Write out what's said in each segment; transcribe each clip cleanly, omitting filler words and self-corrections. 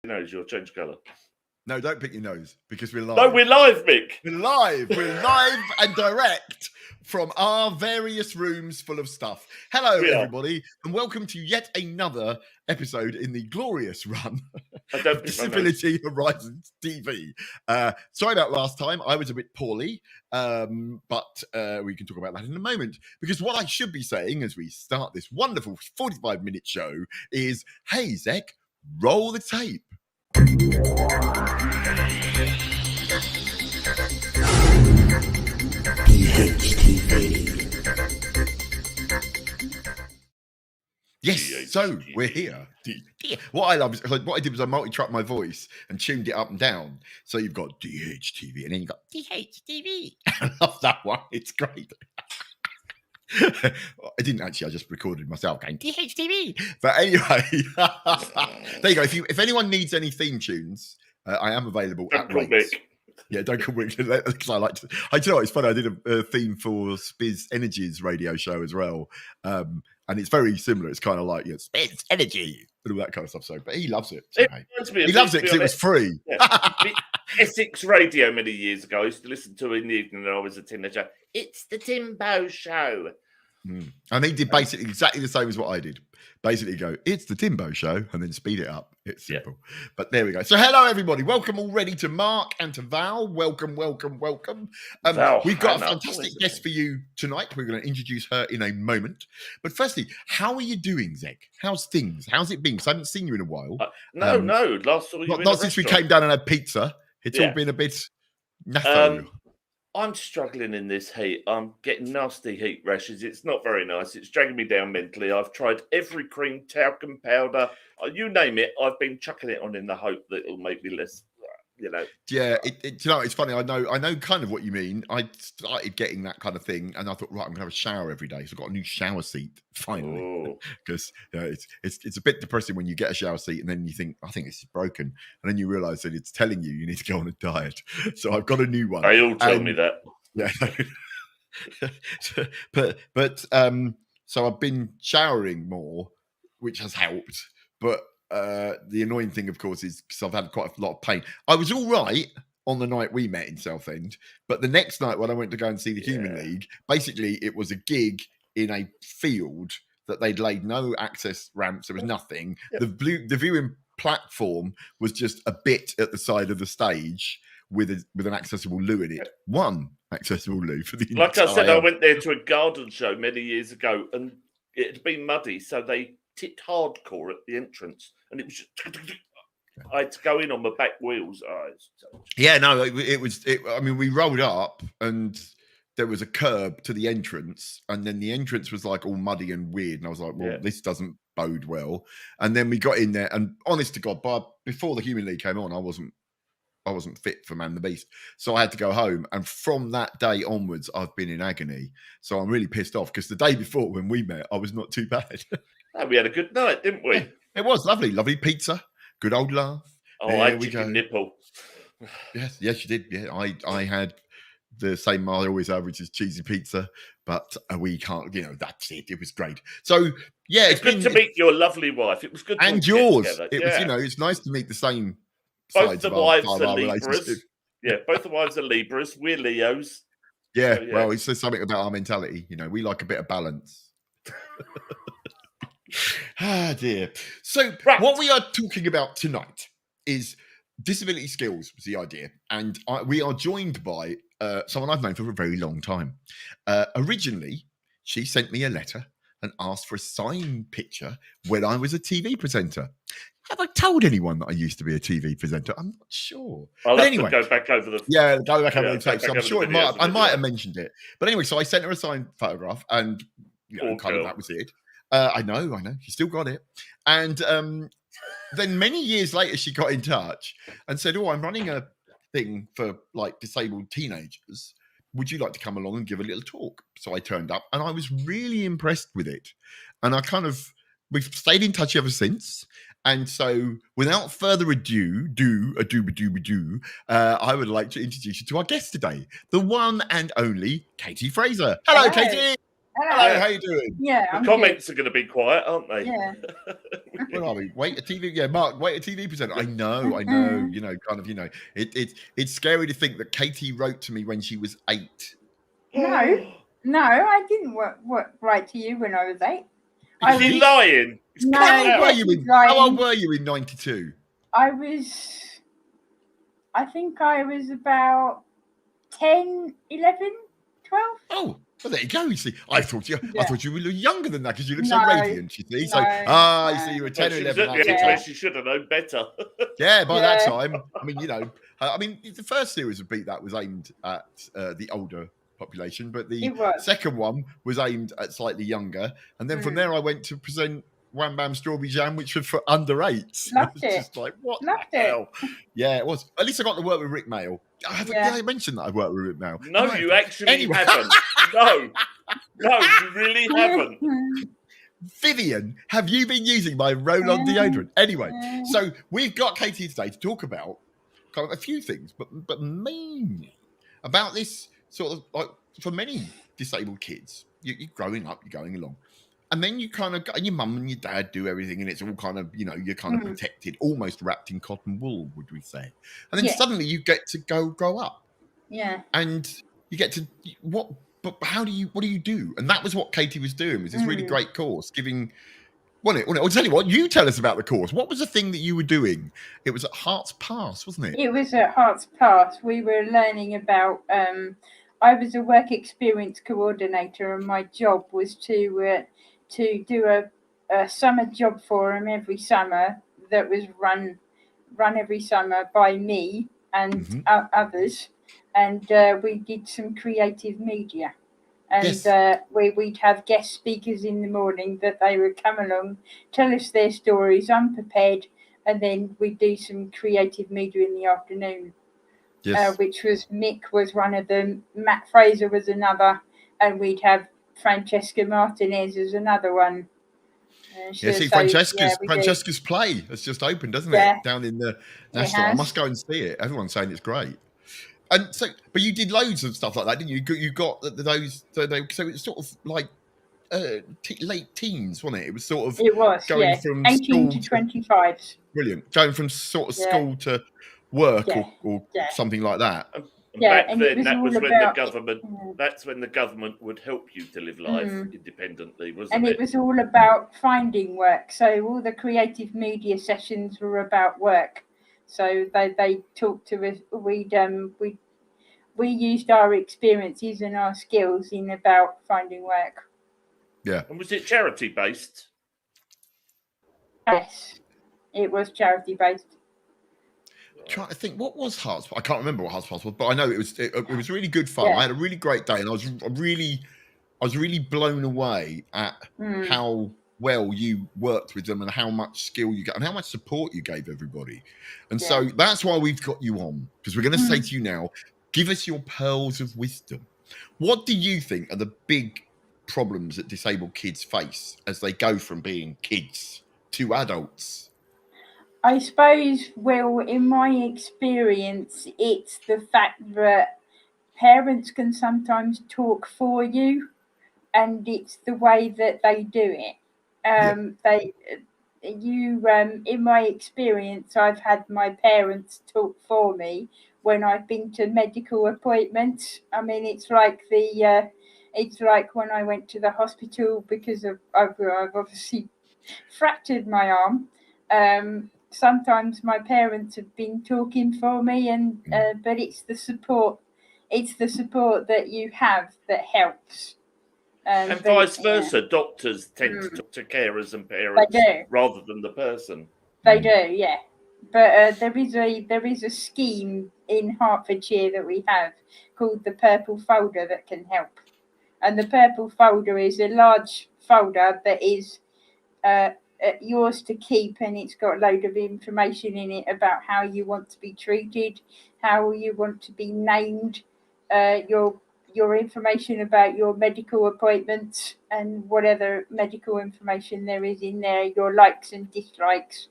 Nose, you'll change colour. No, don't pick your nose because we're live. No, we're live, Mick. We're live. We're live and direct from our various rooms full of stuff. Hello, everybody, and welcome to yet another episode in the glorious run of Disability Horizons TV. Sorry about last time. I was a bit poorly, but we can talk about that in a moment. Because what I should be saying as we start this wonderful 45-minute show is, hey, Zec, roll the tape. Yes, so we're here. What I love is what I did was I multi-tracked my voice and tuned it up and down. So you've got DHTV and then you've got DHTV. I love that one. It's great. I didn't actually. I just recorded myself going DHTV. But anyway, there you go. If anyone needs any theme tunes, I am available at rates. Yeah, don't call Mick because I like to. I tell you what, it's funny. I did a theme for Spiz Energy's radio show as well, and it's very similar. It's kind of like Spiz Energy and all that kind of stuff. So, but he loves it. So, he loves it because it was free. Yeah. Essex Radio many years ago. I used to listen to it in the evening when I was a teenager. It's the Timbo Show. And he did basically exactly the same as what I did. Basically go, it's the Timbo Show, and then speed it up. It's simple. Yeah. But there we go. So hello, everybody. Welcome already to Mark and to Val. Welcome. Val, we've got a fantastic guest for you tonight. We're going to introduce her in a moment. But firstly, how are you doing, Zec? How's things? How's it been? Because I haven't seen you in a while. No. Last saw you not since we came down and had pizza. It's all been a bit naffy. I'm struggling in this heat. I'm getting nasty heat rashes. It's not very nice. It's dragging me down mentally. I've tried every cream, talcum powder, you name it. I've been chucking it on in the hope that it'll make me less, Yeah, it's funny. I know kind of what you mean. I started getting that kind of thing, and I thought, right, I'm gonna have a shower every day. So I've got a new shower seat finally, because it's a bit depressing when you get a shower seat and then you think, I think this is broken, and then you realise that it's telling you need to go on a diet. So I've got a new one. They all tell me that. Yeah, but so I've been showering more, which has helped, but. The annoying thing, of course, is because I've had quite a lot of pain. I was all right on the night we met in Southend, but the next night when I went to go and see the Human League, basically it was a gig in a field that they'd laid no access ramps. There was nothing. Yeah. The viewing platform was just a bit at the side of the stage with an accessible loo in it. One accessible loo for the Like I said, I went there to a garden show many years ago, and it had been muddy, so they tipped hardcore at the entrance, and it was just, I had to go in on my back wheels. I mean, we rolled up and there was a curb to the entrance, and then the entrance was like all muddy and weird, and I was like, well, this doesn't bode well. And then we got in there, and honest to God, before the Human League came on, I wasn't fit for Man the Beast, so I had to go home. And from that day onwards, I've been in agony. So I'm really pissed off because the day before when we met, I was not too bad. We had a good night, didn't we? Yeah, it was lovely pizza, good old laugh. Oh, I had chicken nipple. Yes, you did. Yeah, I had the same I always have, which is cheesy pizza. But we can't, that's it. It was great. So yeah, it's good to meet your lovely wife. It was good, and yours. It was, it's nice to meet the same. Both the wives are Libras. Yeah, both the wives are Libras. We're Leos. Yeah, so, well, it says something about our mentality. We like a bit of balance. Dear. So what we are talking about tonight is disability skills was the idea. And we are joined by someone I've known for a very long time. Originally, she sent me a letter and asked for a signed picture when I was a TV presenter. Have I told anyone that I used to be a TV presenter? I'm not sure. But anyway, go back over the tape. So I'm sure I might have mentioned it. But anyway, so I sent her a signed photograph, and that was it. I know. She still got it. And then many years later, she got in touch and said, I'm running a thing for like disabled teenagers. Would you like to come along and give a little talk? So I turned up, and I was really impressed with it. And we've stayed in touch ever since. And so without further ado, I would like to introduce you to our guest today, the one and only Katie Fraser. Hello, Katie. Hello, how you doing? Yeah, The I'm comments are going to be quiet, aren't they? Yeah. Where are we? Wait a TV. Yeah, Mark. Wait a TV presenter. I know. You know, kind of. You know, it's scary to think that Katie wrote to me when she was 8. No, I didn't write to you when I was 8. Is she lying? No, how old were you in 92? I think I was about 10, 11, 12. Oh, well, there you go. You see, I thought you were younger than that because you look so No. radiant. You see, so you see, you were 10 or 11. She was at the age where she should have known better. Yeah, by that time, I mean, you know, the first series of Beat That was aimed at the older population, but the second one was aimed at slightly younger. And then from there, I went to present Wham Bam Strawberry Jam, which was for under 8s. Loved it. Just like, what the hell? Yeah, it was. At least I got to work with Rick Mail. Did I mention that I worked with Rick Mail? No, you actually haven't. No, you really haven't. Vivian, have you been using my roll-on deodorant? Anyway, so we've got Katie today to talk about kind of a few things, but mainly about this sort of like for many disabled kids, you're growing up, you're going along, and then you kind of and your mum and your dad do everything, and it's all kind of, you know, you're kind of protected, almost wrapped in cotton wool, would we say? And then suddenly you get to grow up, and you get to what? But what do you do? And that was what Katie was doing. Was this really great course giving? Well, I'll tell you what. You tell us about the course. What was the thing that you were doing? It was at Hearts Pass, wasn't it? It was at Hearts Pass. We were learning about. I was a work experience coordinator, and my job was to do a summer job forum every summer that was run every summer by me and others. And we did some creative media, and we'd have guest speakers in the morning that they would come along, tell us their stories unprepared, and then we'd do some creative media in the afternoon, which was Mik was one of them, Matt Fraser was another, and we'd have Francesca Martinez as another one. Francesca's play has just opened, doesn't it? Down in the National. I must go and see it. Everyone's saying it's great. And so, but you did loads of stuff like that, didn't you? You got those. So it's sort of like late teens, wasn't it? It was sort of going from 18 to 25. Brilliant, going from sort of school to work or something like that. Back then, that was when the government. That's when the government would help you to live life independently, wasn't it? And it was all about finding work. So all the creative media sessions were about work. So they talked to us. We used our experiences and our skills in about finding work. Yeah. And was it charity based? Yes, it was charity based. Trying to think, what was Hearts? I can't remember what Hearts Pass was, but I know it was really good fun. I had a really great day, and I was really blown away at how well you worked with them and how much skill you got and how much support you gave everybody. And so that's why we've got you on, because we're going to say to you now, give us your pearls of wisdom. What do you think are the big problems that disabled kids face as they go from being kids to adults? I suppose, Will, in my experience, it's the fact that parents can sometimes talk for you, and it's the way that they do it. In my experience, I've had my parents talk for me when I've been to medical appointments. I mean, it's like when I went to the hospital because I've obviously fractured my arm. Sometimes my parents have been talking for me, and but it's the support that you have that helps. And vice versa, doctors tend to talk to carers and parents rather than the person. They do, yeah. But there is a scheme in Hertfordshire that we have called the Purple Folder that can help. And the Purple Folder is a large folder that is yours to keep, and it's got a load of information in it about how you want to be treated, how you want to be named, your information about your medical appointments and whatever medical information there is in there, your likes and dislikes.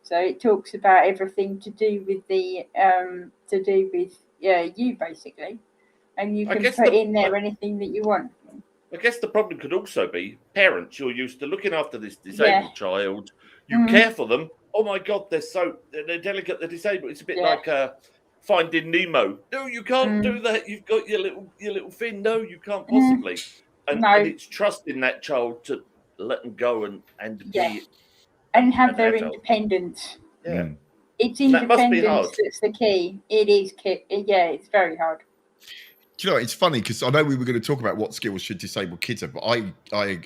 So it talks about everything to do with you basically, and you can put in there anything that you want. I guess the problem could also be parents. You're used to looking after this disabled child. You care for them. Oh my God, they're delicate. They're disabled. It's a bit like Finding Nemo. No, you can't do that. You've got your little fin. No, you can't possibly. And it's trusting that child to let them go and be and have their adult. Independence. Yeah, it's independence that's the key. It is. Yeah, it's very hard. Do you know, it's funny because I know we were going to talk about what skills should disabled kids have, but I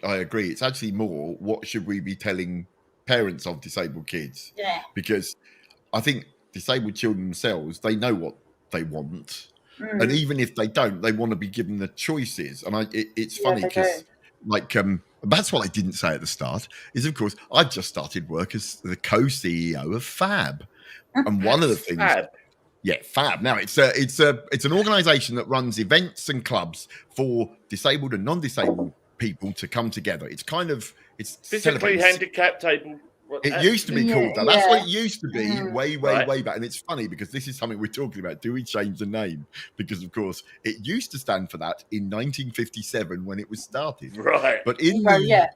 agree. It's actually more what should we be telling parents of disabled kids? Yeah. Because I think disabled children themselves, they know what they want. And even if they don't, they want to be given the choices. And it's funny because that's what I didn't say at the start is, of course, I've just started work as the co-CEO of Fab. And one of the things... Yeah, Fab. Now it's an organisation that runs events and clubs for disabled and non-disabled people to come together. It's physically handicapped able. It used to be called that. That's what it used to be way back. And it's funny because this is something we're talking about. Do we change the name? Because of course it used to stand for that in 1957 when it was started. Right. But in the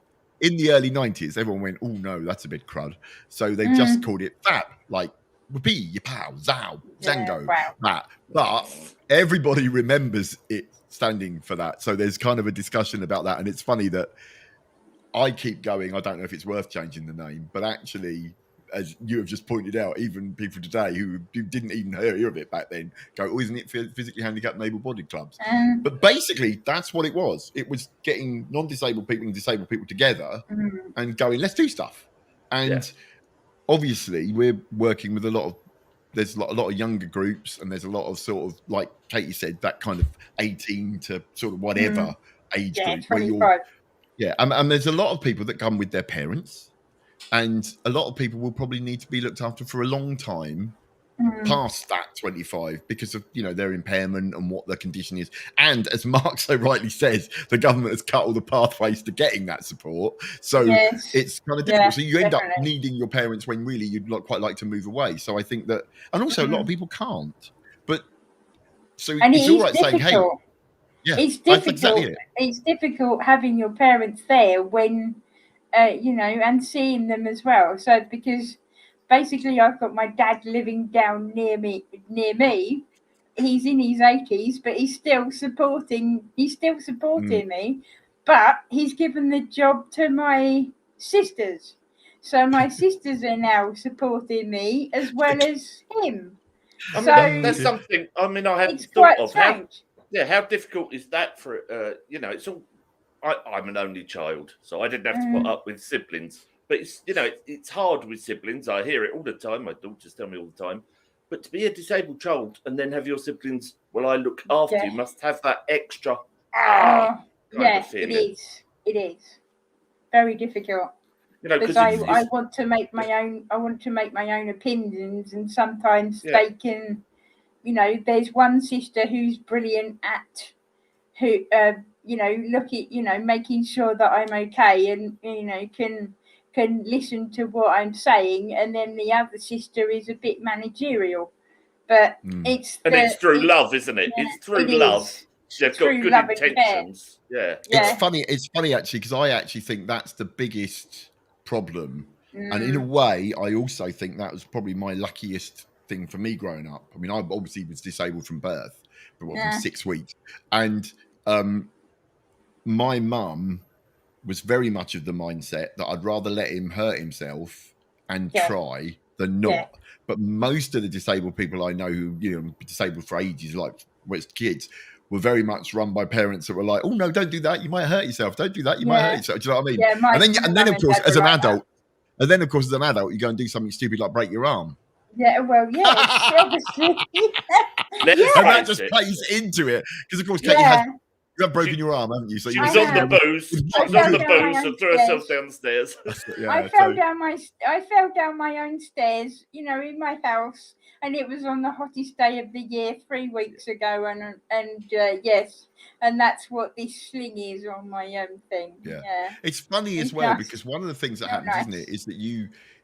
early 90s, everyone went, "Oh no, that's a bit crud." So they just called it Fab, like Whoopee, Yapow, Zow, Zango, that. But everybody remembers it standing for that. So there's kind of a discussion about that. And it's funny that I keep going, I don't know if it's worth changing the name, but actually, as you have just pointed out, even people today who didn't even hear of it back then go, "Oh, isn't it physically handicapped and able-bodied clubs?" But basically, that's what it was. It was getting non-disabled people and disabled people together and going, let's do stuff. And obviously, we're working with there's a lot of younger groups, and there's a lot of sort of, like Katie said, that kind of 18 to sort of whatever age group. 25. And there's a lot of people that come with their parents, and a lot of people will probably need to be looked after for a long time past that 25 because of their impairment and what their condition is. And as Mark so rightly says, the government has cut all the pathways to getting that support, so it's kind of difficult. So you end up needing your parents when really you'd quite like to move away. So I think that, and also a lot of people can't. But so it's all right saying, "Hey, it's difficult. Exactly it's difficult having your parents there when and seeing them as well. So because basically I've got my dad living down near me. He's in his 80s, but he's still supporting me. But he's given the job to my sisters. So my sisters are now supporting me as well as him. That's something I hadn't thought of. How difficult is that for it's all I'm an only child, so I didn't have to put up with siblings. But it's hard with siblings. I hear it all the time. My daughters tell me all the time. But to be a disabled child and then have your siblings, I look after you, must have that extra kind of feeling. It is very difficult. Because I want to make my own. I want to make my own opinions, and sometimes they can. There's one sister who's brilliant at making sure that I'm okay, and can listen to what I'm saying, and then the other sister is a bit managerial, but it's through love, isn't it? It's through love. They've got good intentions. It's funny actually, because I actually think that's the biggest problem, and in a way, I also think that was probably my luckiest thing for me growing up. I mean, I obviously was disabled from birth, but from 6 weeks, and my mum was very much of the mindset that I'd rather let him hurt himself and try than not. But most of the disabled people I know who disabled for ages, like kids, were very much run by parents that were like, "Oh no, don't do that, you might hurt yourself. Don't do that, you might hurt yourself." Do you know what I mean? And then of course as an adult, you go and do something stupid like break your arm. Obviously. And that just plays into it because of course Katie you have broken your arm, haven't you? So she was on the booze. She was on the booze and threw herself down the stairs. I fell down my own stairs, in my house, and it was on the hottest day of the year 3 weeks ago, and that's what this sling is on my thing. It's funny as well because one of the things that happens, isn't it, is that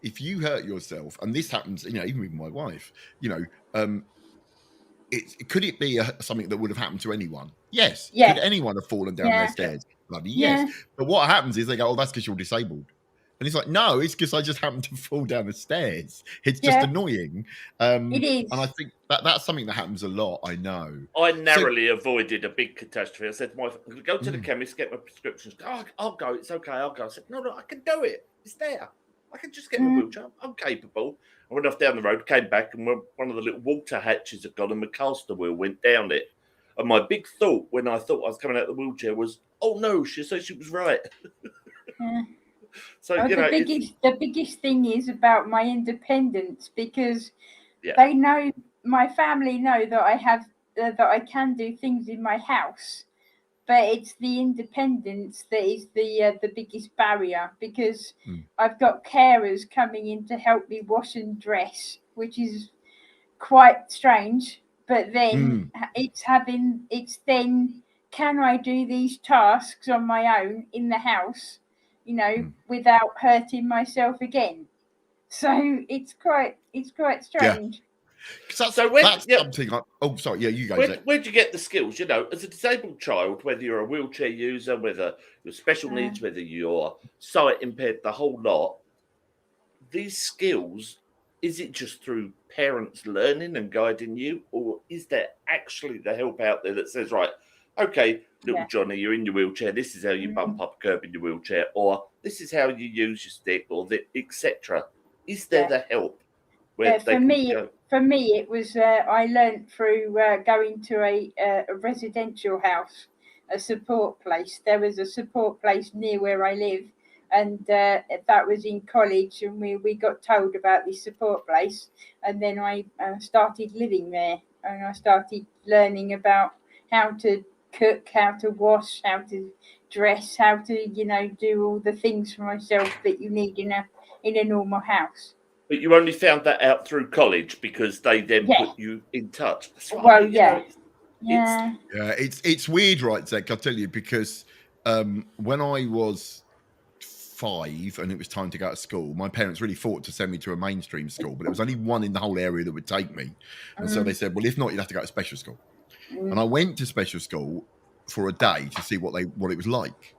if you hurt yourself, and this happens, even with my wife, could it be something that would have happened to anyone? Yes. Could anyone have fallen down their stairs? Bloody Yeah. yes. But what happens is they go, oh, that's because you're disabled. And it's like, no, it's because I just happened to fall down the stairs. It's just annoying. It is. And I think that's something that happens a lot, I know. I narrowly avoided a big catastrophe. I said to my friend, I'm going to go to the chemist, get my prescriptions. Oh, I'll go. It's okay. I'll go. I said, no, I can do it. It's there. I can just get my wheelchair. I'm capable. I went off down the road, came back, and one of the little water hatches had gone, and my caster wheel went down it. And my big thought when I thought I was coming out of the wheelchair was, oh, no, she said she was right. So, the biggest thing is about my independence, because they know, my family know that I have that I can do things in my house, but it's the independence that is the biggest barrier, because I've got carers coming in to help me wash and dress, which is quite strange. But then it's then, can I do these tasks on my own in the house, without hurting myself again? So it's quite strange. That's something. You go. Where'd you get the skills? As a disabled child, whether you're a wheelchair user, whether you're special needs, whether you're sight impaired, the whole lot. These skills, is it just through parents learning and guiding you, or is there actually the help out there that says, right, okay, little Johnny, you're in your wheelchair. This is how you bump up a curb in your wheelchair, or this is how you use your stick, or etc. Is there the help? For me, it was I learned through going to a residential house, a support place. There was a support place near where I live, and that was in college, and we got told about this support place, and then I started living there, and I started learning about how to cook, how to wash, how to dress, how to do all the things for myself that you need in a normal house. But you only found that out through college because they then put you in touch. That's right. Well, it's weird, right, Zec? I'll tell you, because when I was 5 and it was time to go to school, my parents really fought to send me to a mainstream school, but there was only one in the whole area that would take me. And so they said, well, if not, you'd have to go to special school. And I went to special school for a day to see what it was like.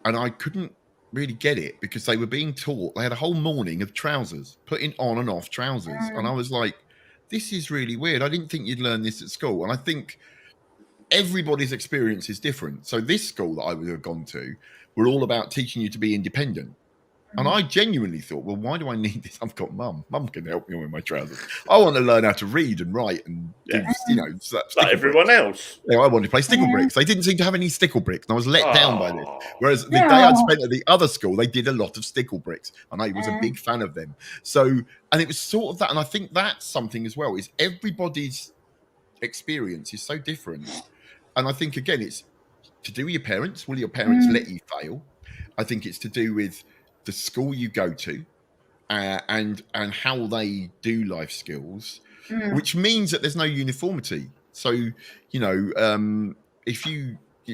And I couldn't really get it, because they were being taught, they had a whole morning of trousers, putting on and off trousers. And I was like, this is really weird. I didn't think you'd learn this at school. And I think everybody's experience is different. So this school that I would have gone to were all about teaching you to be independent. And I genuinely thought, well, why do I need this? I've got mum. Mum can help me with my trousers. I want to learn how to read and write and do, like everyone else. I wanted to play stickle bricks. They didn't seem to have any stickle bricks, and I was let down by this. Whereas the day I'd spent at the other school, they did a lot of stickle bricks, and I was a big fan of them. So, and it was sort of that, and I think that's something as well, is everybody's experience is so different. And I think, again, it's to do with your parents. Will your parents let you fail? I think it's to do with the school you go to, and how they do life skills, which means that there's no uniformity. So, if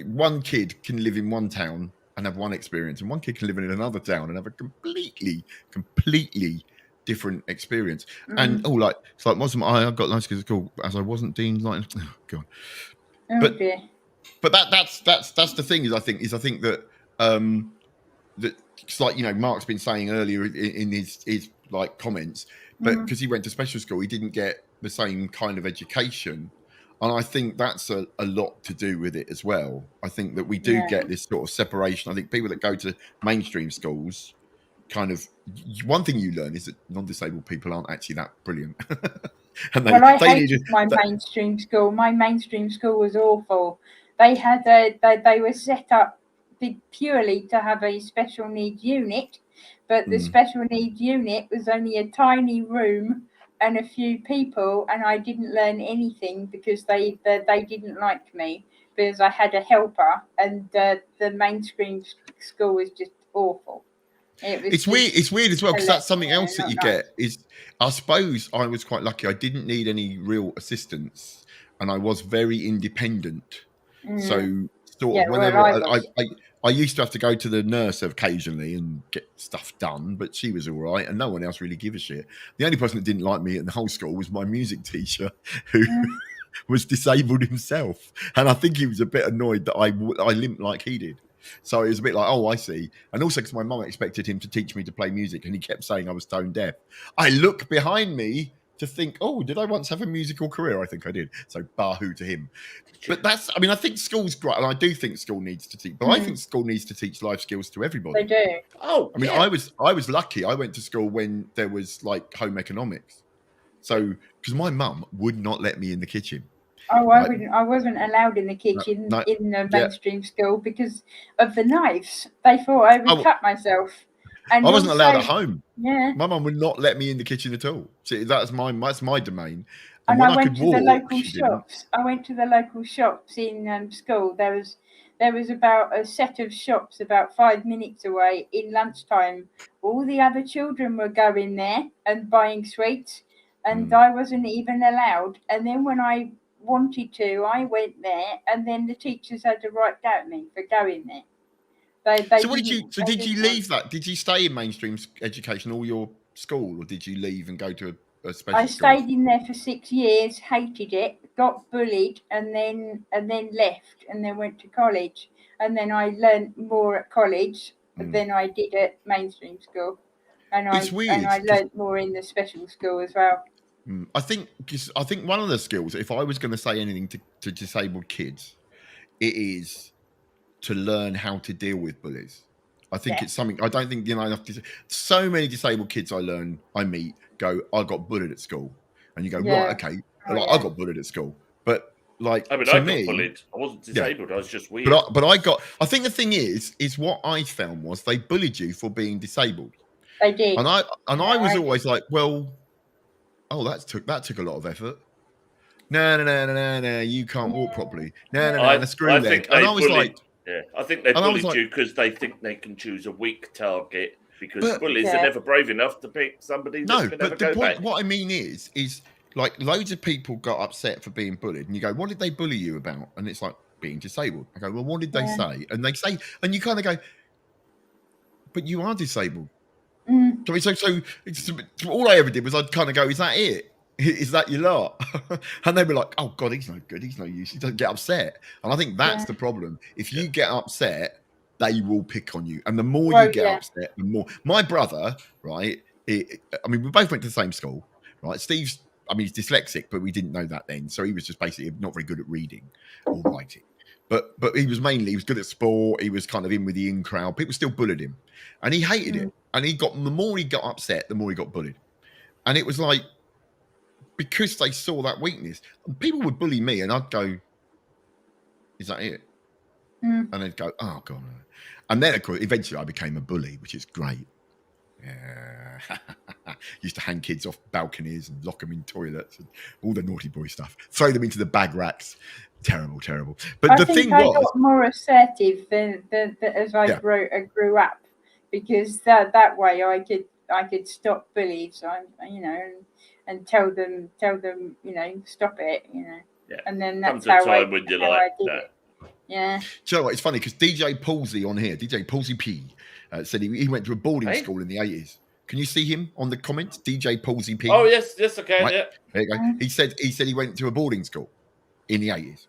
one kid can live in one town and have one experience, and one kid can live in another town and have a completely different experience. And it's like, I got life skills at school as I wasn't deemed like, oh god. But that's the thing, is I think that that it's like, Mark's been saying earlier in his like comments, but because he went to special school, he didn't get the same kind of education, and I think that's a lot to do with it as well. I think that we do get this sort of separation. I think people that go to mainstream schools, kind of, one thing you learn is that non-disabled people aren't actually that brilliant. And I hated my mainstream school. My mainstream school was awful. They had they were set up purely to have a special needs unit, but the special needs unit was only a tiny room and a few people, and I didn't learn anything because they didn't like me because I had a helper, and the mainstream school was just awful. It's weird as well, because that's something else that you get is, I suppose I was quite lucky. I didn't need any real assistance, and I was very independent. So whenever I used to have to go to the nurse occasionally and get stuff done, but she was all right, and no one else really gave a shit. The only person that didn't like me in the whole school was my music teacher, who was disabled himself, and I think he was a bit annoyed that I limped like he did. So it was a bit like, oh, I see. And also because my mum expected him to teach me to play music, and he kept saying I was tone deaf. I look behind me to think, oh, did I once have a musical career? I think I did. So bahoo to him. But I think school's great, and I do think school needs to teach. But I think school needs to teach life skills to everybody. They do. Oh, I mean, I was lucky. I went to school when there was like home economics. So because my mum would not let me in the kitchen. Oh, I wouldn't. I wasn't allowed in the kitchen in the mainstream school because of the knives. They thought I would cut myself. And I wasn't allowed at home. Yeah, my mum would not let me in the kitchen at all. See, that's my domain. And I went to the local shops. I went to the local shops in school. There was about a set of shops about 5 minutes away. In lunchtime, all the other children were going there and buying sweets, and I wasn't even allowed. And then when I wanted to, I went there, and then the teachers had to write down me for going there. So did you leave that? Did you stay in mainstream education all your school, or did you leave and go to a special I stayed in there for 6 years, hated it, got bullied, and then left, and then went to college, and then I learned more at college than I did at mainstream school, and I learned more in the special school as well. I think one of the skills, if I was going to say anything to disabled kids, it is to learn how to deal with bullies. I think it's something. I don't think enough. So many disabled kids I meet go, I got bullied at school, and you go, right, okay, I got bullied at school, but like, I got bullied. I wasn't disabled. I was just weird. But I think the thing is what I found was they bullied you for being disabled. They did, and I was always like, well, that took a lot of effort. No, you can't walk properly. No, screw leg. And I was like, I think they bullied you because they think they can choose a weak target, because bullies are never brave enough to pick somebody that's going to go back. What I mean is like loads of people got upset for being bullied, and you go, what did they bully you about? And it's like, being disabled. I go, well, what did they say? And they say, and you kind of go, but you are disabled. So all I ever did was I'd kind of go, is that it? Is that your lot? And they were like, oh God, he's no good. He's no use. He doesn't get upset. And I think that's the problem. If you get upset, they will pick on you. And the more you get upset, the more. My brother, right? We both went to the same school, right? Steve's, he's dyslexic, but we didn't know that then. So he was just basically not very good at reading or writing. But he was good at sport. He was kind of in with the in crowd. People still bullied him. And he hated it. And the more he got upset, the more he got bullied. And it was like, because they saw that weakness, people would bully me, and I'd go, "Is that it?" And they'd go, "Oh God!" And then, of course, eventually, I became a bully, which is great. Yeah, used to hang kids off balconies and lock them in toilets and all the naughty boy stuff. Throw them into the bag racks. Terrible. But I think I got more assertive than as I grew up, because that way I could stop bullies. And tell them, stop it, Yeah. And then that's how I did it. Yeah. Do you know what? It's funny because DJ Palsy on here, DJ Palsy P, said he went to a boarding school in the 80s. Can you see him on the comments? DJ Palsy P. Oh yes, I can. Right? Yeah. There you go. He said he went to a boarding school in the 80s,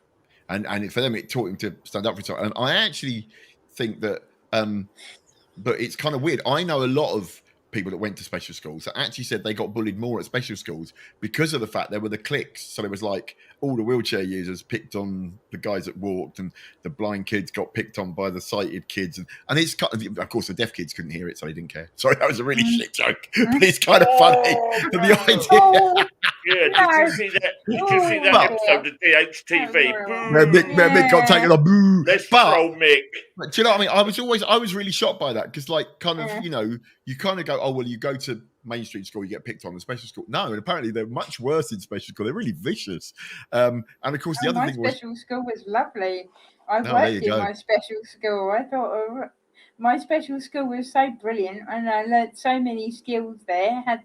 and for them it taught him to stand up for himself. And I actually think that, but it's kind of weird. I know a lot of people that went to special schools that actually said they got bullied more at special schools because of the fact there were the cliques. So there was like all the wheelchair users picked on the guys that walked, and the blind kids got picked on by the sighted kids. And it's kind of course, the deaf kids couldn't hear it, so they didn't care. Sorry, that was a really shit joke, but it's kind of funny. The idea. Yeah, did you see that? Did you see that episode of DHTV? Mick got taken on. Boo. Let's troll Mick. But do you know what I mean? I was really shocked by that, because like kind of, you kind of go, oh well, you go to mainstream school, you get picked on. The special school, no, and apparently they're much worse in special school. They're really vicious. And of course, the other thing was, my special school was lovely. I worked in my special school. I thought my special school was so brilliant, and I learned so many skills there. Had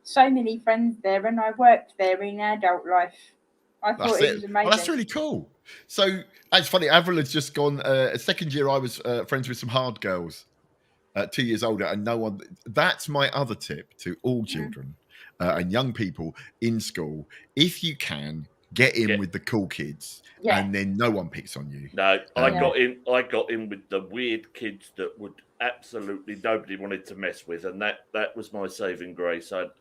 so many friends there, and I worked there in adult life. I thought it was amazing. Well, that's really cool. So it's funny. Avril has just gone. A second year, I was friends with some hard girls, 2 years older, and no one. That's my other tip to all children and young people in school. If you can, get in with the cool kids, and then no one picks on you. No, I got in with the weird kids that would absolutely nobody wanted to mess with, and that was my saving grace. A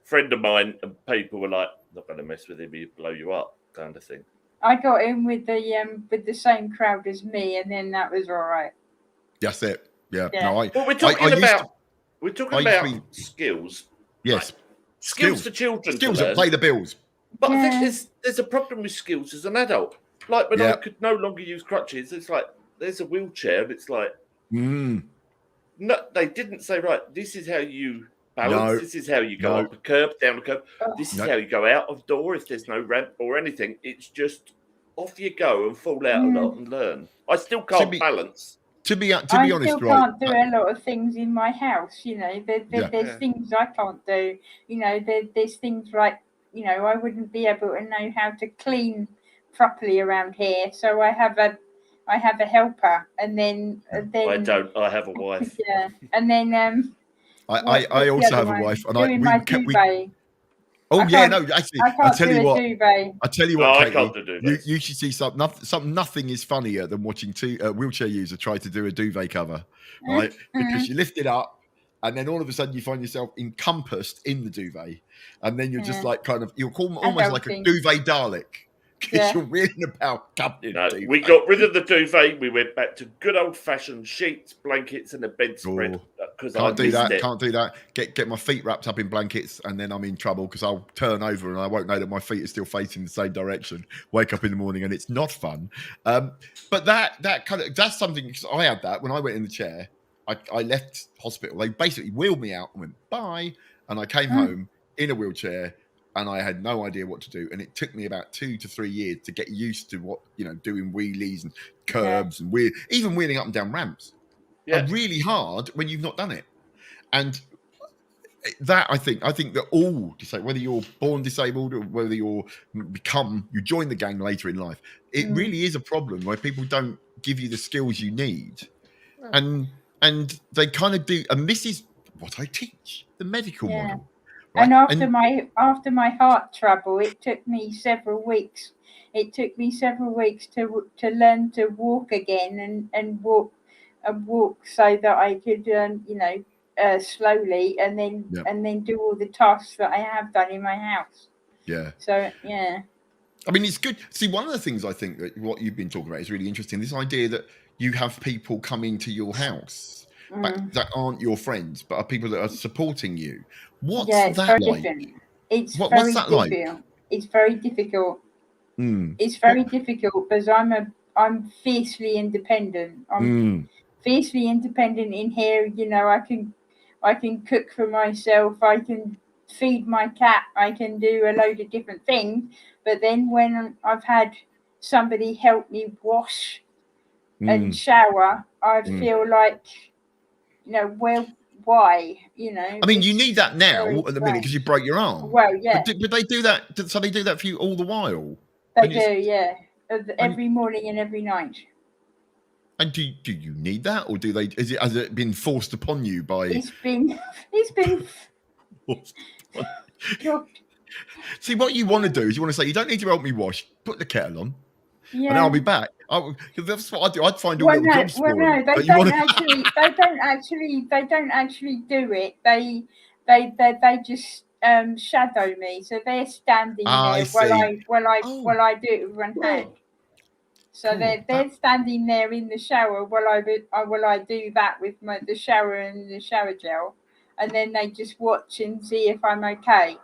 friend of mine and people were like, "Not going to mess with him; he'd blow you up," kind of thing. I got in with the same crowd as me, and then that was all right. That's it. Yeah. Yeah. No, we're talking about skills. Yes. Like, skills for children. Skills that pay the bills. But I think there's a problem with skills as an adult. Like when I could no longer use crutches, it's like there's a wheelchair, and it's like no, they didn't say right. This is how you balance. No. This is how you go up a curb, down a curb. This is how you go out of door if there's no ramp or anything. It's just off you go and fall out a lot and learn. I still can't balance. To be honest, I still can't do a lot of things in my house. You know, there's things I can't do. You know, there's things like, you know, I wouldn't be able to know how to clean properly around here. So I have a helper, and then I don't. I have a wife. Yeah, and then I also have a wife, and duvet. Actually, I tell you what, I Katie, can't do duvets. You should see something. Nothing is funnier than watching two wheelchair users try to do a duvet cover, right? Because you lift it up, and then all of a sudden you find yourself encompassed in the duvet, and then you're just like you're almost like a duvet Dalek. Because you're reading about we got rid of the duvet. We went back to good old-fashioned sheets, blankets, and a bedspread. Can't do that. Get my feet wrapped up in blankets, and then I'm in trouble because I'll turn over and I won't know that my feet are still facing the same direction. Wake up in the morning and it's not fun. But that's something, because I had that when I went in the chair. I left hospital. They basically wheeled me out and went bye, and I came home in a wheelchair. And I had no idea what to do. And it took me about 2 to 3 years to get used to doing wheelies and curbs and even wheeling up and down ramps. Yeah. Really hard when you've not done it. And that I think that all, whether you're born disabled or whether you join the gang later in life, it really is a problem where people don't give you the skills you need. And they kind of do. And this is what I teach, the medical model. Right. And after my heart trouble, it took me several weeks. It took me several weeks to learn to walk again and walk so that I could slowly and then do all the tasks that I have done in my house. Yeah. So yeah. I mean, it's good. See, one of the things I think that what you've been talking about is really interesting. This idea that you have people come into your house that aren't your friends, but are people that are supporting you. What's that like? Different. What's that like? It's very difficult. It's very difficult because I'm fiercely independent. I'm fiercely independent in here. You know, I can cook for myself. I can feed my cat. I can do a load of different things. But then when I've had somebody help me wash and shower, I feel like, why? I mean, you need that now at the minute because you broke your arm. Well, yeah. But they do that? So they do that for you all the while? They do, yeah. Every morning and every night. And do you need that, or has it been forced upon you by? It's been. See, what you want to do is you want to say, you don't need to help me wash. Put the kettle on, and I'll be back. That's what I do. I'd find all little jobs for them. They don't actually do it. They just shadow me. So they're standing there while I do it with one hand. So they're standing there in the shower while I do that with the shower and the shower gel, and then they just watch and see if I'm okay,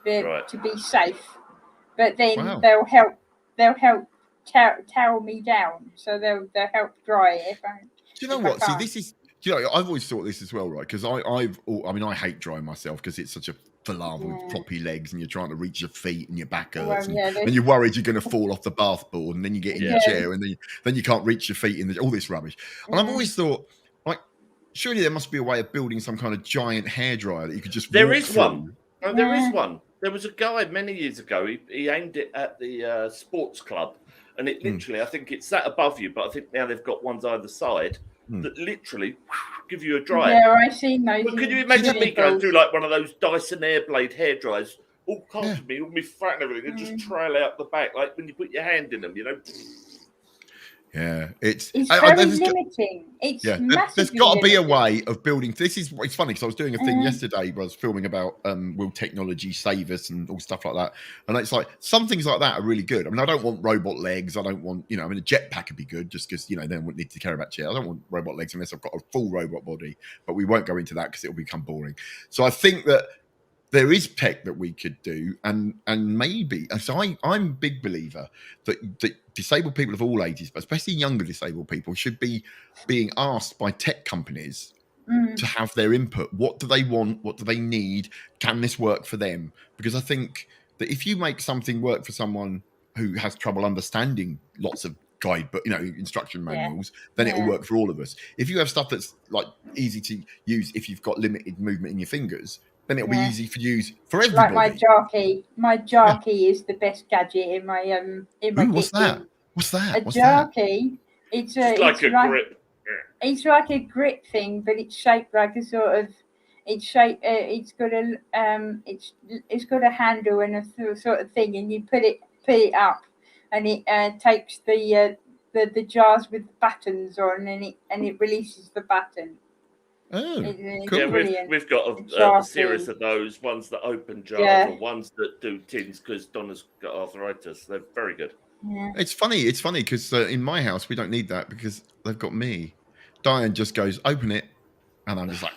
to be safe. But then they'll help towel me down, so they'll help dry it. Do you know what? See, this is. I've always thought this as well, right? Because I hate drying myself because it's such a palaver with floppy legs, and you're trying to reach your feet and your back hurts, and you're worried you're going to fall off the bath board, and then you get in your chair, and then you can't reach your feet in all this rubbish. And I've always thought, like, surely there must be a way of building some kind of giant hairdryer that you could just. There is one. No, there is one. There was a guy many years ago. He aimed it at the sports club, and it literally, I think it sat above you, but I think now they've got ones either side that literally give you a dryer. Yeah, I've seen those. But could you imagine me going through like one of those Dyson Airblade hair dryers, all comfortable, all my fat and everything, and just trail out the back, like when you put your hand in them, you know. Yeah, it's very limiting. It's massively there's got to be a limiting. way of building. It's funny because I was doing a thing yesterday where I was filming about will technology save us and all stuff like that. And it's like some things like that are really good. I mean, I don't want robot legs. I don't want, I mean, a jetpack would be good just because, then we wouldn't need to care about chairs. I don't want robot legs unless I've got a full robot body, but we won't go into that because it'll become boring. So I think that there is tech that we could do, and maybe. So I'm a big believer that disabled people of all ages, but especially younger disabled people, should be being asked by tech companies to have their input. What do they want? What do they need? Can this work for them? Because I think that if you make something work for someone who has trouble understanding lots of guidebook, instruction manuals, then it'll work for all of us. If you have stuff that's like easy to use, if you've got limited movement in your fingers, then it'll be easy for use for everybody. Like my jarkey is the best gadget in my what's kitchen. What's that? A jarkey. It's like a grip. It's like a grip thing, but it's shaped like a sort of. It's shaped. It's got a It's got a handle and a sort of thing, and you put it up, and it takes the jars with the buttons on, and it releases the button. Oh, cool. Yeah, we've got a series of those ones that open jars or ones that do tins because Donna's got arthritis. They're very good. Yeah. It's funny because in my house we don't need that because they've got me. Diane just goes, open it, and I'm just like,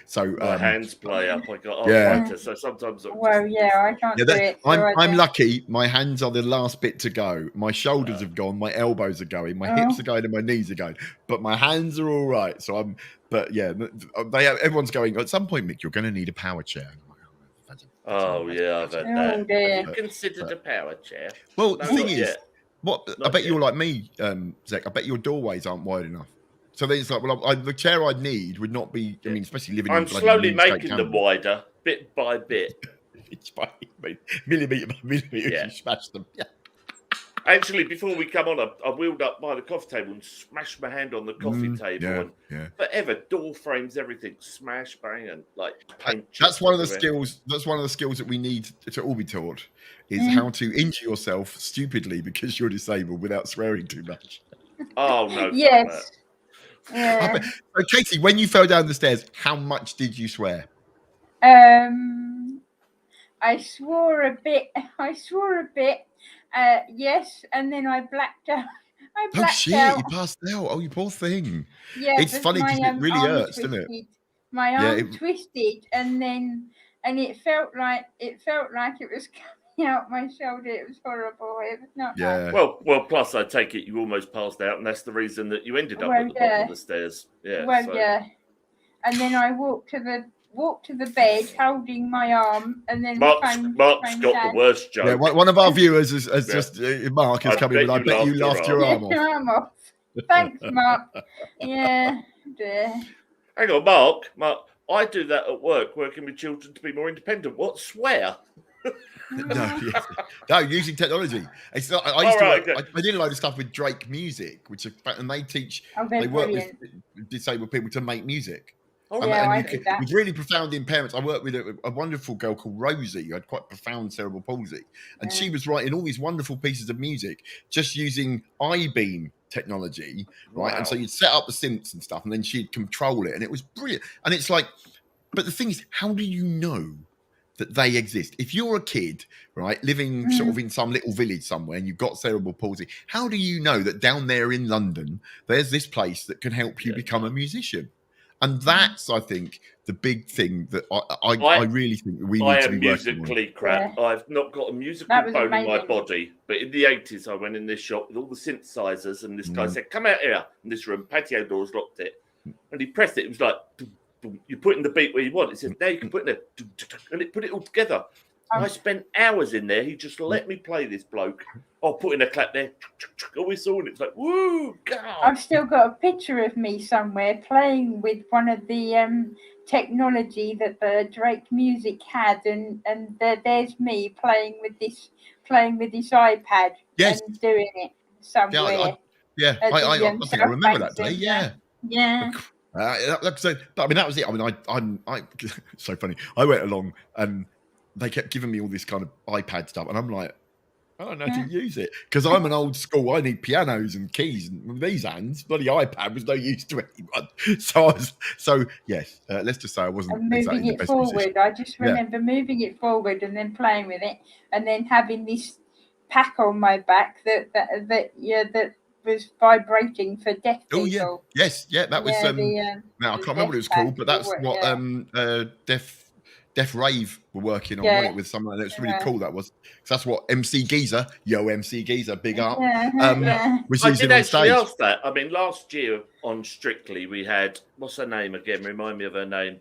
so my hands play up. I got arthritis, so sometimes I can't do it. I'm lucky. My hands are the last bit to go. My shoulders have gone. My elbows are going. My hips are going, and my knees are going. But my hands are all right. So everyone's going. At some point, Mick, you're going to need a power chair. I've had that. Have you considered a power chair? Well, the thing is, I bet you're like me, Zec. I bet your doorways aren't wide enough. So then it's like, the chair I'd need would not be. I mean, especially living. I'm slowly making them wider, bit by bit. Millimetre by millimetre, you smash them. Yeah. Actually, before we come on, I wheeled up by the coffee table and smashed my hand on the coffee table. Forever, door frames, everything, smash, bang, and like paint. That's one of the skills. That's one of the skills that we need to all be taught is how to injure yourself stupidly because you're disabled without swearing too much. Oh no! Yes. Yeah. So, Katie, when you fell down the stairs, how much did you swear? I swore a bit. Yes, and then I blacked out. Oh shit! You passed out. Oh, you poor thing. Yeah, it's funny because it really hurts, doesn't it? My arm twisted, and it felt like it was coming out my shoulder. It was horrible. It was not nice. Well. Plus, I take it you almost passed out, and that's the reason that you ended up at the bottom of the stairs. Yeah. And then I walked to the bed holding my arm, and then Mark's got the worst joke. Yeah, one of our viewers has just Mark has come in, and I bet you laughed your arm off. Thanks, Mark. Yeah. Hang on, Mark. I do that at work, working with children to be more independent. What, swear? No, using technology. It's not, I did a load of stuff with Drake Music, and they teach. They work with disabled people to make music. I did that. It was really profound in parents. I worked with a wonderful girl called Rosie who had quite profound cerebral palsy, and she was writing all these wonderful pieces of music just using I-beam technology, right? Wow. And so you'd set up the synths and stuff, and then she'd control it, and it was brilliant. And it's like, but the thing is, how do you know that they exist? If you're a kid, right, living sort of in some little village somewhere and you've got cerebral palsy, how do you know that down there in London, there's this place that can help you become a musician? And that's, I think, the big thing that I really think we need to be working on. I am musically crap. Yeah. I've not got a musical bone in my body. But in the 80s, I went in this shop with all the synthesizers, and this guy said, "Come out here." In this room, patio doors locked it. And he pressed it. It was like, you put in the beat where you want. It said, "Now you can put in it." And it put it all together. I spent hours in there. He just let me play this bloke. I'll put in a clap there. A whistle, and it's like, woo, God. I've still got a picture of me somewhere playing with one of the technology that the Drake Music had, and there's me playing with this iPad and doing it somewhere. I think I remember that day. Yeah. Yeah. But I mean, that was it. I mean, I so funny. I went along and they kept giving me all this kind of iPad stuff, and I'm like, I don't know how to use it because I'm an old school. I need pianos and keys, and with these hands, bloody iPad was no use to anyone. So yes. Let's just say I wasn't and moving exactly the it best forward. musician. I just remember moving it forward and then playing with it, and then having this pack on my back that was vibrating for deaf people. Oh yeah, yes, yeah. That was now I can't remember what it was called, but that's what Def Rave were working on, wasn't it, with someone, and it was really cool. That was, because that's what MC Geezer, MC Geezer, big up, was I using did on actually stage. ask that. I mean, last year on Strictly, we had, what's her name again? Remind me of her name.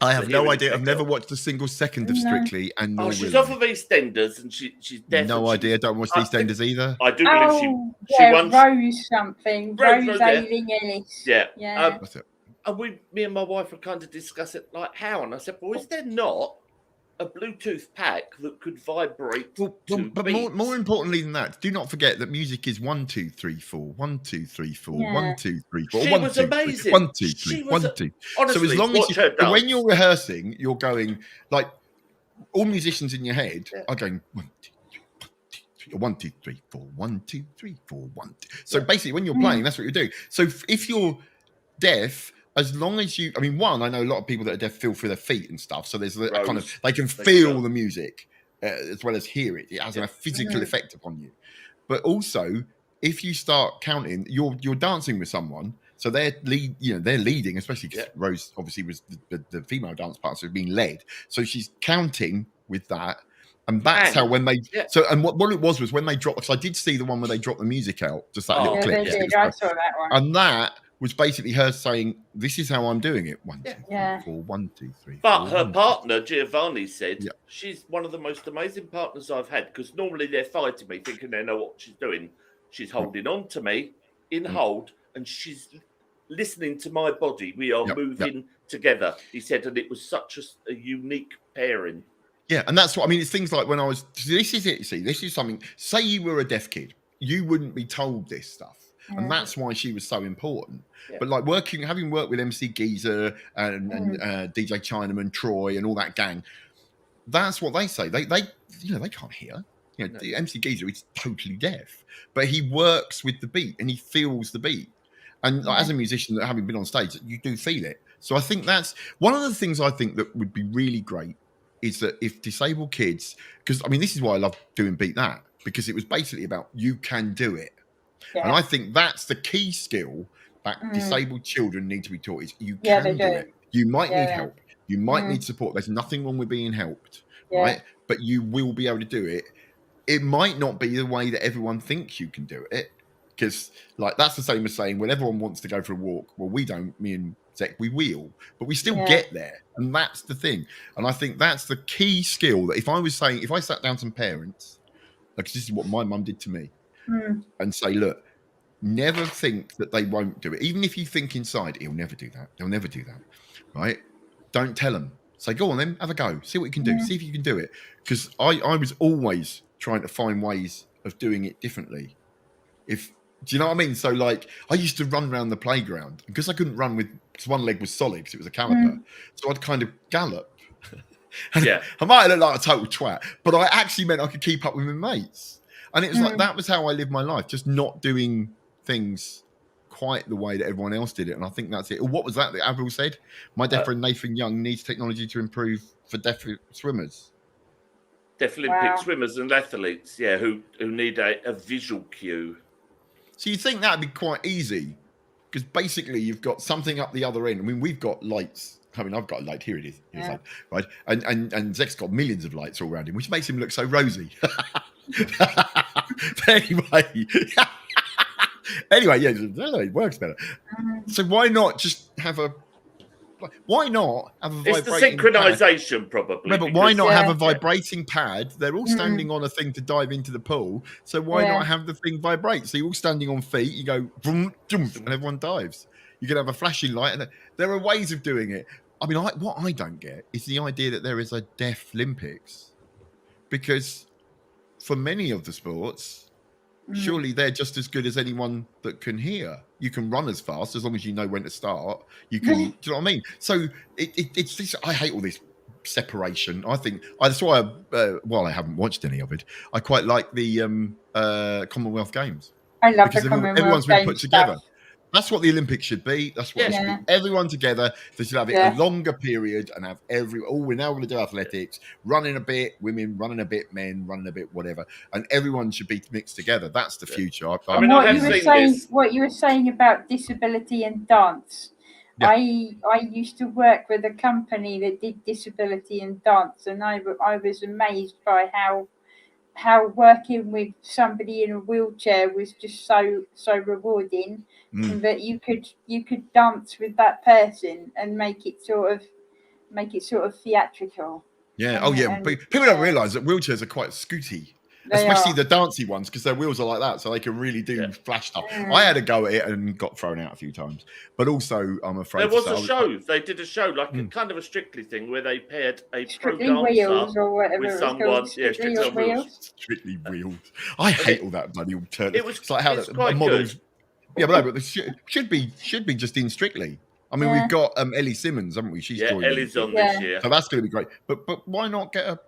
I have no idea. I've never watched a single second of Strictly, and nor she's will off of EastEnders, and she's deaf. no idea. Don't watch EastEnders either. I do believe she won Rose something. Rose Ailing Ellis. Yeah. That's it. And me and my wife were kind of discussing like how, and I said, well, is there not a Bluetooth pack that could vibrate? But more importantly than that, do not forget that music is 1 2 3 4 1 2 3 4 1 2 3 4 She 1 was 2 amazing. 1 2 3 1 2. Honestly, so as long as when you're rehearsing, you're going like all musicians in your head are going 1 2 3 4 1 2 3 4 1 2. So basically, when you're playing, that's what you're doing. So if you're deaf, as long as I mean, one, I know a lot of people that are deaf feel through their feet and stuff. So there's a kind of, they can feel the music as well as hear it. It has a physical effect upon you. But also, if you start counting, you're dancing with someone. So they're leading, especially because Rose obviously was the female dance partner, so being led. So she's counting with that. And that's how when they and what it was when they dropped, because I did see the one where they dropped the music out, just that little clip. I saw that one. And that was basically her saying, "This is how I'm doing it. 1 2 3 4 1 2 3." But her partner Giovanni said she's one of the most amazing partners I've had, because normally they're fighting me, thinking they know what she's doing. She's holding on to me in hold, and she's listening to my body. We are moving together. He said, and it was such a unique pairing. Yeah, and that's what I mean. It's things like when I was. This is it. See, this is something. Say you were a deaf kid, you wouldn't be told this stuff. And that's why she was so important. Yeah. But like having worked with MC Geezer and DJ Chinaman, Troy, and all that gang, that's what they say. They can't hear. The MC Geezer is totally deaf, but he works with the beat and he feels the beat. And as a musician, having been on stage, you do feel it. So I think that's one of the things I think that would be really great is that if disabled kids, because I mean, this is why I love doing Beat That, because it was basically about you can do it. Yeah. And I think that's the key skill that disabled children need to be taught is you can do it. You might need help. You might need support. There's nothing wrong with being helped, right? But you will be able to do it. It might not be the way that everyone thinks you can do it, because like that's the same as saying when everyone wants to go for a walk. Well, we don't, me and Zec, we wheel, but we still get there. And that's the thing. And I think that's the key skill that if I sat down some parents, like this is what my mum did to me, and say, look, never think that they won't do it. Even if you think inside, he'll never do that. They'll never do that. Right? Don't tell them. Say, go on then, have a go. See what you can do. See if you can do it. Because I was always trying to find ways of doing it differently. Do you know what I mean? So like I used to run around the playground because I couldn't run because one leg was solid because it was a caliper. So I'd kind of gallop. I might look like a total twat, but I actually meant I could keep up with my mates. And it was like, that was how I lived my life, just not doing things quite the way that everyone else did it. And I think that's it. Or what was that Avril said? My deaf friend Nathan Young needs technology to improve for deaf swimmers. Deaf Olympic swimmers and athletes, who need a visual cue. So you think that'd be quite easy? Because basically you've got something up the other end. I mean, we've got lights. I mean, I've got a light. Here it is. Like, right? And Zec's got millions of lights all around him, which makes him look so rosy. Anyway, it works better. So why not just have a vibrating It's the synchronization pad? Probably. No, but why not have a vibrating pad? They're all standing on a thing to dive into the pool. So why not have the thing vibrate? So you're all standing on feet, you go vroom, jump, and everyone dives. You can have a flashing light, and there are ways of doing it. I mean, what I don't get is the idea that there is a Deaf Olympics, because for many of the sports, surely they're just as good as anyone that can hear. You can run as fast as long as you know when to start. You can, do you know what I mean? So it's this. I hate all this separation. I think that's why, while I haven't watched any of it, I quite like the Commonwealth Games. I love Because the Commonwealth everyone's been put Games together. stuff. That's what the Olympics should be. That's what it should be. Everyone together. They should have it a longer period and have we're now going to do athletics, running a bit, women running a bit, men running a bit, whatever. And everyone should be mixed together. That's the future. What you were saying about disability and dance. Yeah. I used to work with a company that did disability and dance, and I was amazed by how working with somebody in a wheelchair was just so rewarding, and that you could dance with that person and make it sort of theatrical. Yeah. People don't realise that wheelchairs are quite scooty. Especially the dancey ones, because their wheels are like that, so they can really do flash stuff. I had a go at it and got thrown out a few times, but also I'm afraid there was a show. They did a show like a kind of a Strictly thing where they paired a pro dancer or whatever with someone. Strictly Wheels. Strictly Wheels. I hate all that bloody alternative. It's like how the models. Good. Yeah, but should be just in Strictly. I mean, we've got Ellie Simmons, haven't we? She's joined. Ellie's on this year, so that's going to be great. But why not get a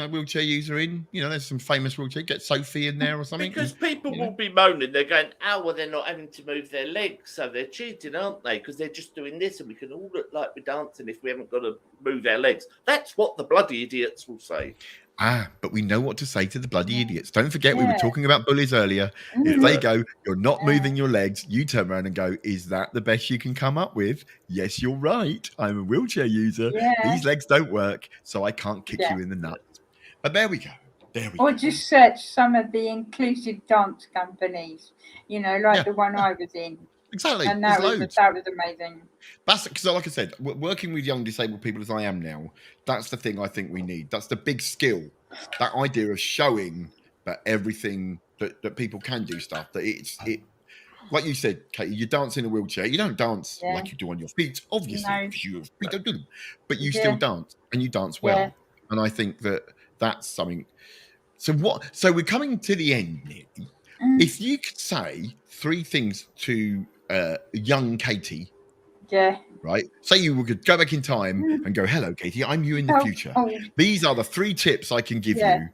wheelchair user in? There's some famous wheelchair. Get Sophie in there or something. Because people will be moaning. They're going, well, they're not having to move their legs, so they're cheating, aren't they? Because they're just doing this, and we can all look like we're dancing if we haven't got to move our legs. That's what the bloody idiots will say. But we know what to say to the bloody idiots. Don't forget, we were talking about bullies earlier. If they go, you're not moving your legs, you turn around and go, is that the best you can come up with? Yes, you're right. I'm a wheelchair user. These legs don't work, so I can't kick you in the nuts. But there we go. Or just search some of the inclusive dance companies, like the one I was in. Exactly. And that was amazing. That's because, like I said, working with young disabled people as I am now, that's the thing I think we need. That's the big skill. That idea of showing that everything that people can do stuff. That it like you said, Katie, you dance in a wheelchair. You don't dance like you do on your feet, obviously, because your feet don't do them. But you still dance, and you dance well. Yeah. And I think that's something. So we're coming to the end, Nick. If you could say 3 things to young Katie, right? Say you could go back in time and go, "Hello, Katie, I'm you in the future. These are the 3 tips I can give you.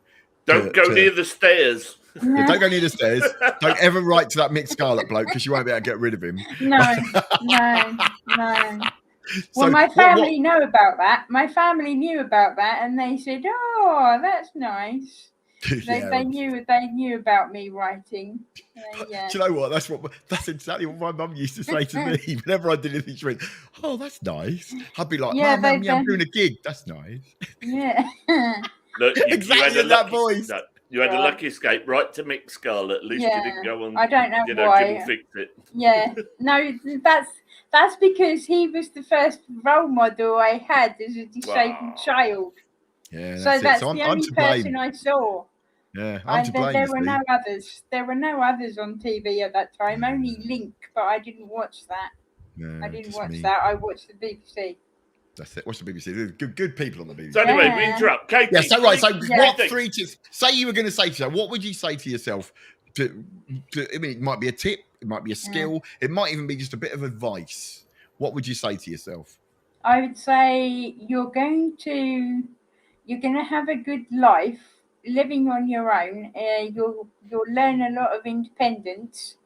Don't go near the stairs. Don't go near the stairs. Don't ever write to that Mick Scarlett bloke because you won't be able to get rid of him." No. Well, my family know about that. My family knew about that, and they said, "Oh, that's nice." They knew about me writing. Do you know what? That's exactly what my mum used to say to me whenever I did anything. She went, "Oh, that's nice." I'd be like, "Mum, I'm doing a gig. That's nice." Yeah. Look, exactly that voice. You had a lucky escape right to Mick Scarlett. At least you didn't go on. I don't know why. Fix it. Yeah. No, that's because he was the first role model I had as a disabled child. Yeah. That's the only person I saw. Yeah, I'm to blame. There were no others. There were no others on TV at that time. Only Link, but I didn't watch that. No, I didn't watch that. I watched the BBC. That's it. Watch the BBC. There's good people on the BBC. So anyway, we interrupt. Katie. Yeah. So right. So what 3 tips? Say you were going to say to yourself. What would you say to yourself? I mean, it might be a tip. It might be a skill. It might even be just a bit of advice. What would you say to yourself? I would say you're going to have a good life living on your own. You'll learn a lot of independence.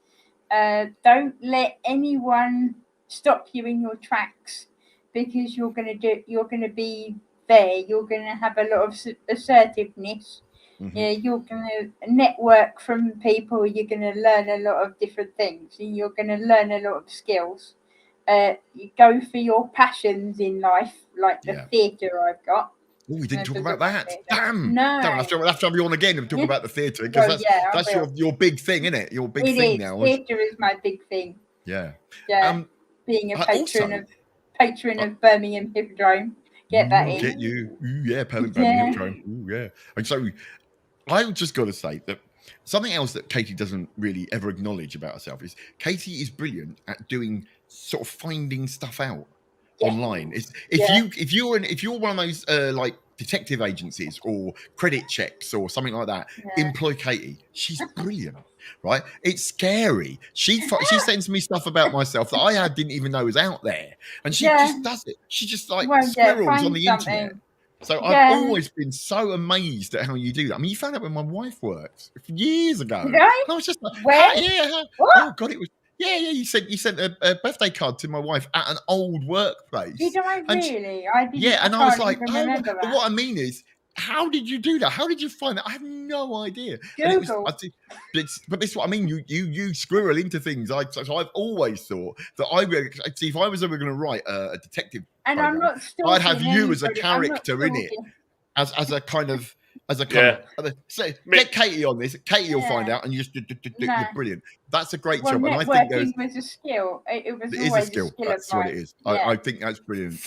Don't let anyone stop you in your tracks, because you're going to be there. You're going to have a lot of assertiveness. You're going to network from people. You're going to learn a lot of different things, and you're going to learn a lot of skills. You go for your passions in life, like the theatre I've got. Oh, we didn't talk about that. Damn. No. Damn, I'll have to have you on again and talk about the theatre, because that's your big thing, isn't it? Your big thing now. Theatre is my big thing. Yeah. Yeah. Being a patron of Birmingham Hippodrome. Get that in. Get you. Ooh, yeah, Birmingham Hippodrome. Ooh, yeah. And so I've just got to say that something else that Katie doesn't really ever acknowledge about herself is Katie is brilliant at doing sort of finding stuff out online. If you're one of those like detective agencies or credit checks or something like that, employ Katie. She's brilliant, right? It's scary. She sends me stuff about myself that I didn't even know was out there, and she just does it. She just like squirrels on the internet. So I've always been so amazed at how you do that. I mean, you found out when my wife worked years ago. Did I? And I was just like, Where? What? oh God, it was. Yeah. You sent a birthday card to my wife at an old workplace. Did I really? I didn't. Yeah, and I was like, oh, but what I mean is, how did you do that? How did you find that? I have no idea. Google. But this is what I mean. You squirrel into things. So I've always thought that I would see if I was ever going to write a detective. And program, I'm not stalking I'd have you as a anybody. character in it, as a kind of. So Mik. get Katie on this. Katie will find out, and you just you're brilliant. That's a great job, and I think networking was a skill. It was always a skill. That's of what mine. it is. Yeah. I think that's brilliant.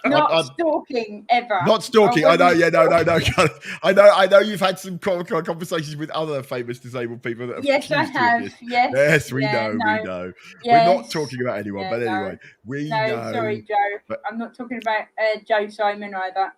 Not stalking ever. Not stalking. I know. Yeah, no. I know you've had some conversations with other famous disabled people. That have yes, I have. Yes, we know. We know. Yes. We're not talking about anyone, but anyway, we know. Sorry, Joe. But I'm not talking about Joe Simon either.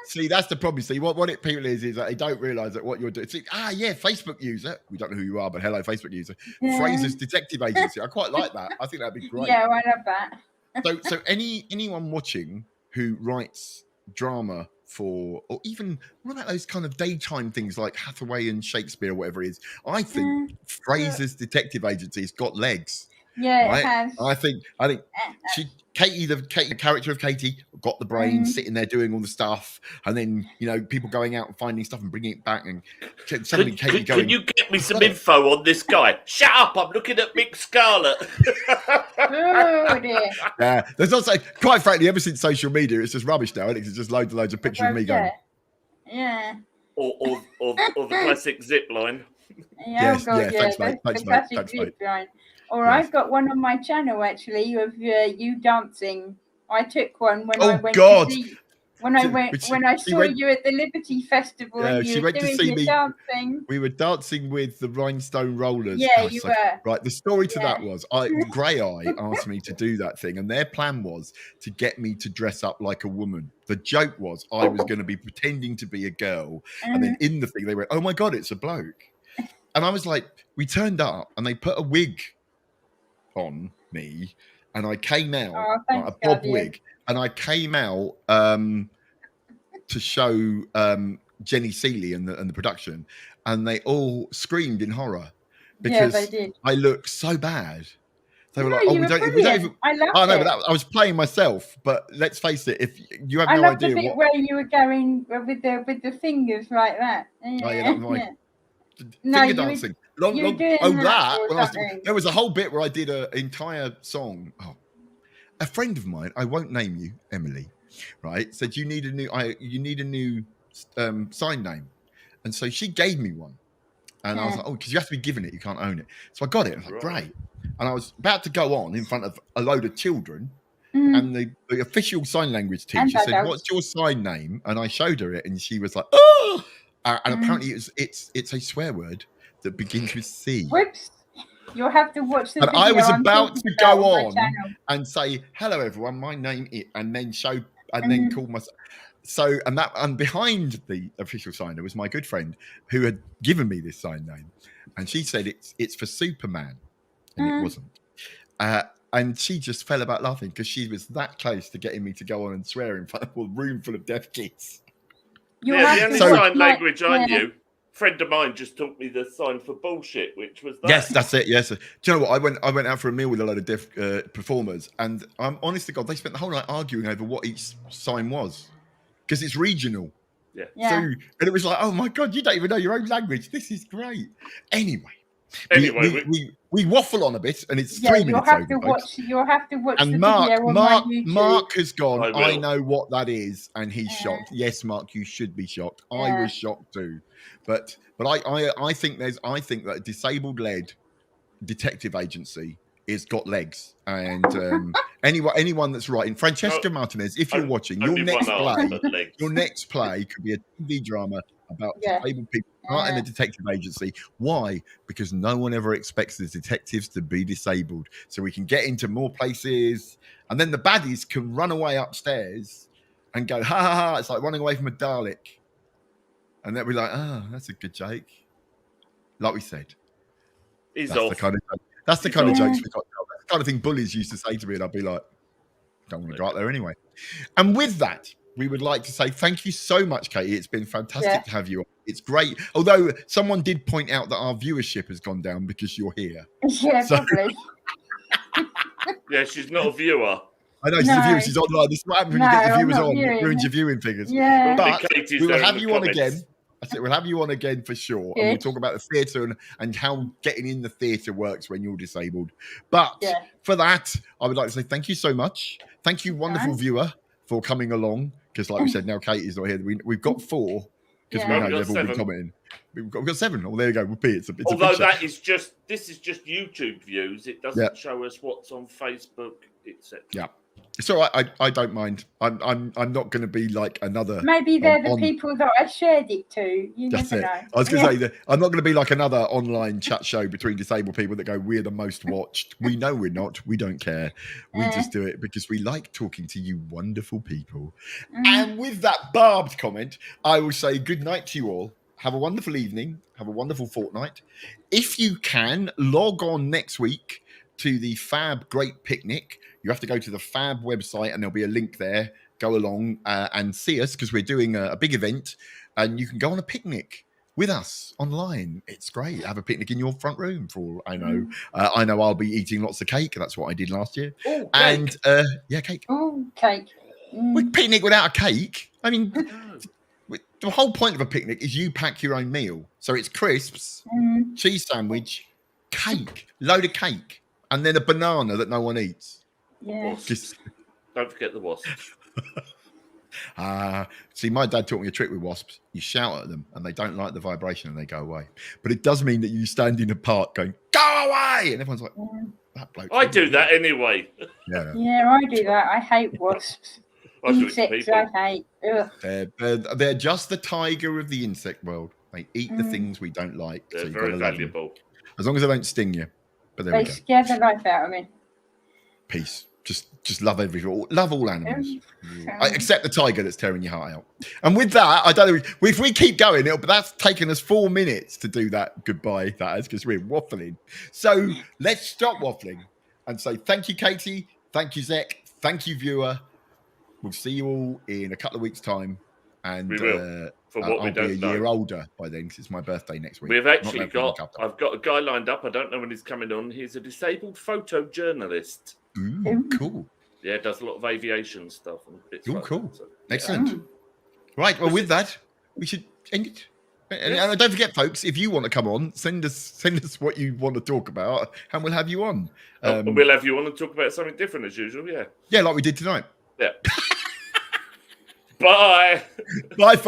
See, that's the problem. See, what it people is that they don't realise that what you're doing. See, Facebook user. We don't know who you are, but hello, Facebook user. Fraser's Detective Agency. I quite like that. I think that'd be great. Yeah, I love that. So anyone watching who writes drama for, or even what about those kind of daytime things like Hathaway and Shakespeare or whatever it is? I think Fraser's Detective Agency has got legs. Yeah, right? It has. I think Katie, the character of Katie, got the brain sitting there doing all the stuff, and then people going out and finding stuff and bringing it back, and suddenly Katie going. Can you get me some info on this guy? Shut up! I'm looking at Mick Scarlett. Oh dear. Yeah, there's also, quite frankly, ever since social media, it's just rubbish now. I think it's just loads and loads of pictures of me going. Yeah. Or the classic zip line. Yes, thanks, mate. The classic zip line. Or I've got one on my channel actually of you dancing. I took one when I went to see, when I saw you at the Liberty Festival and you were doing your dancing. We were dancing with the Rhinestone Rollers. Yeah, you were. Right. The story to that was Grey Eye asked me to do that thing, and their plan was to get me to dress up like a woman. The joke was I was going to be pretending to be a girl, and then in the thing they went, "Oh my God, it's a bloke," and I was like, we turned up and they put a wig on me, and I came out a bob wig, and I came out to show Jenny Seeley and the production, and they all screamed in horror because they did. I looked so bad. They were like, we don't even. I loved it. But I was playing myself. But let's face it, if you have no idea the bit where you were going with the fingers like that. Finger dancing. There was a whole bit where I did an entire song. A friend of mine, I won't name you, Emily, right, said you need a new sign name, and so she gave me one, and I was like, because you have to be given it, you can't own it. So I got it. I was like, great, and I was about to go on in front of a load of children, and the official sign language teacher said, "What's your sign name?" And I showed her it, and she was like, "Oh!" And apparently it's a swear word that begins with C. Whoops. You'll have to watch the video. And I was about to go on and say, "Hello, everyone. My name is," and then then call myself. So, and behind the official signer was my good friend who had given me this sign name, and she said it's for Superman, and it wasn't. And she just fell about laughing because she was that close to getting me to go on and swear in front of a room full of deaf kids. The only sign language I knew. Friend of mine just taught me the sign for bullshit, which was that. Yes, that's it. Yes, do you know what? I went out for a meal with a load of deaf performers, and honest to God, they spent the whole night arguing over what each sign was because it's regional. Yeah. So, and it was like, oh my God, you don't even know your own language. This is great. Anyway, we waffle on a bit, and it's 3 minutes. You'll have to watch. And Mark has gone. I know what that is, and he's shocked. Yes, Mark, you should be shocked. I was shocked too, but I think that a disabled-led detective agency is got legs, and anyone that's writing, Francesca Martinez, if you're watching, your next play could be a TV drama about disabled people in a detective agency. Why? Because no one ever expects the detectives to be disabled, so we can get into more places, and then the baddies can run away upstairs and go, ha ha ha, it's like running away from a Dalek, and they'll be like, oh, that's a good joke. Like we said, that's the kind of jokes we got. That's the kind of thing bullies used to say to me, and I'd be like, Don't want to go out there anyway. And with that, we would like to say thank you so much, Katie. It's been fantastic to have you on. It's great. Although someone did point out that our viewership has gone down because you're here. Yeah, probably. Yeah, she's not a viewer. I know she's a viewer. She's online. This is what happens when you get the viewers on. It ruins your viewing figures. Yeah. But we will have you on again. I said we'll have you on again for sure. And we'll talk about the theatre and how getting in the theatre works when you're disabled. But for that, I would like to say thank you so much. Thank you, wonderful viewer, for coming along. Because like we said, now Katie's not here. We've got 4 because we know they've all been commenting. We've got 7. Oh, there you go. Repeat. It's although this is just YouTube views. It doesn't show us what's on Facebook, etc. Yeah. It's all right. I don't mind. I'm not going to be like another. Maybe they're the people that I shared it to. You never know. I was going to say that I'm not going to be like another online chat show between disabled people that go, we're the most watched. We know we're not. We don't care. We just do it because we like talking to you wonderful people. And with that barbed comment, I will say good night to you all. Have a wonderful evening. Have a wonderful fortnight. If you can, log on next week to the Fab Great Picnic. You have to go to the Fab website and there'll be a link there. Go along and see us because we're doing a big event and you can go on a picnic with us online. It's great. Have a picnic in your front room for all I know. I know I'll be eating lots of cake. That's what I did last year. Ooh, and cake. Oh, cake. We picnic without a cake. I mean, the whole point of a picnic is you pack your own meal. So it's crisps, cheese sandwich, cake, load of cake, and then a banana that no one eats. Yeah. Don't forget the wasps. See, my dad taught me a trick with wasps. You shout at them and they don't like the vibration and they go away. But it does mean that you stand in a park going, go away! And everyone's like, that bloke. I do that anyway. Yeah, I do that. I hate wasps. Insects, I hate. They're just the tiger of the insect world. They eat the things we don't like. They're so very valuable. As long as they don't sting you. But there they we go. scare the life out of me. Peace. Just love everything. Love all animals. Except the tiger that's tearing your heart out. And with that, I don't know if we keep going, but that's taken us 4 minutes to do that goodbye, that is, because we're waffling. So let's stop waffling and say thank you, Katie. Thank you, Zec. Thank you, viewer. We'll see you all in a couple of weeks' time. And we will. For what I'll be a year older by then because it's my birthday next week. We've actually I've got a guy lined up. I don't know when he's coming on. He's a disabled photojournalist. Ooh, cool. Yeah, does a lot of aviation stuff. And bits like cool. That, so, excellent. Right, well, with that, we should end it. And don't forget, folks, if you want to come on, send us what you want to talk about, and we'll have you on. We'll have you on and talk about something different as usual, yeah. Yeah, like we did tonight. Yeah. Bye. Bye, folks.